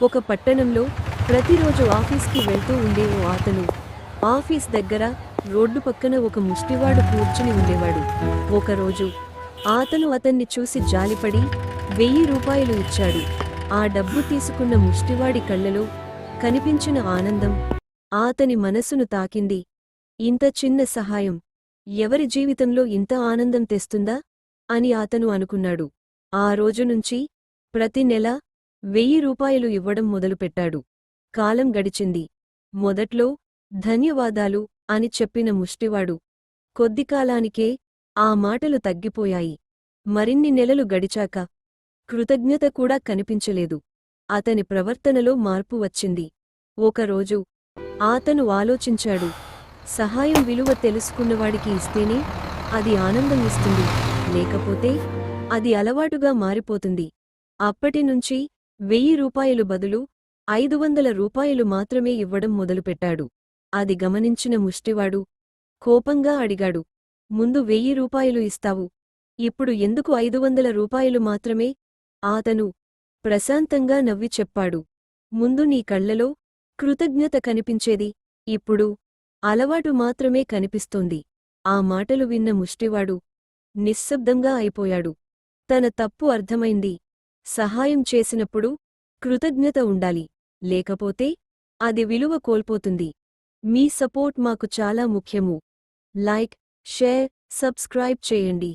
ఒక పట్టణంలో ప్రతిరోజు ఆఫీస్కి వెళ్తూ ఉండే ఓ అతను ఆఫీస్ దగ్గర రోడ్డు పక్కన ఒక ముష్టివాడు కూర్చుని ఉండేవాడు. ఒకరోజు అతను అతన్ని చూసి జాలిపడి 1000 రూపాయలు ఇచ్చాడు. ఆ డబ్బు తీసుకున్న ముష్టివాడి కళ్ళలో కనిపించిన ఆనందం అతని మనసును తాకింది. ఇంత చిన్న సహాయం ఎవరి జీవితంలో ఇంత ఆనందం తెస్తుందా అని అతను అనుకున్నాడు. ఆ రోజునుంచి ప్రతి నెలా 1000 రూపాయలు ఇవ్వడం మొదలుపెట్టాడు. కాలం గడిచింది. మొదట్లో ధన్యవాదాలు అని చెప్పిన ముష్టివాడు కొద్దికాలానికే ఆ మాటలు తగ్గిపోయాయి. మరిన్ని నెలలు గడిచాక కృతజ్ఞత కూడా కనిపించలేదు. అతని ప్రవర్తనలో మార్పు వచ్చింది. ఒకరోజు అతను ఆలోచించాడు, సహాయం విలువ తెలుసుకున్నవాడికి ఇస్తేనే అది ఆనందం ఇస్తుంది, లేకపోతే అది అలవాటుగా మారిపోతుంది. అప్పటినుంచి 1000 రూపాయలు బదులు 500 రూపాయలు మాత్రమే ఇవ్వడం మొదలుపెట్టాడు. అది గమనించిన ముష్టివాడు కోపంగా అడిగాడు, ముందు 1000 రూపాయలు ఇస్తావు, ఇప్పుడు ఎందుకు 500 రూపాయలు మాత్రమే? అతను ప్రశాంతంగా నవ్వి చెప్పాడు, ముందు నీ కళ్లలో కృతజ్ఞత కనిపించేది, ఇప్పుడు అలవాటు మాత్రమే కనిపిస్తోంది. ఆ మాటలు విన్న ముష్టివాడు నిశ్శబ్దంగా అయిపోయాడు. తన తప్పు అర్థమైంది. సహాయం చేసినప్పుడు కృతజ్ఞత ఉండాలి, లేకపోతే అది విలువ కోల్పోతుంది. మీ సపోర్ట్ మాకు చాలా ముఖ్యము. లైక్, షేర్, సబ్స్క్రైబ్ చేయండి.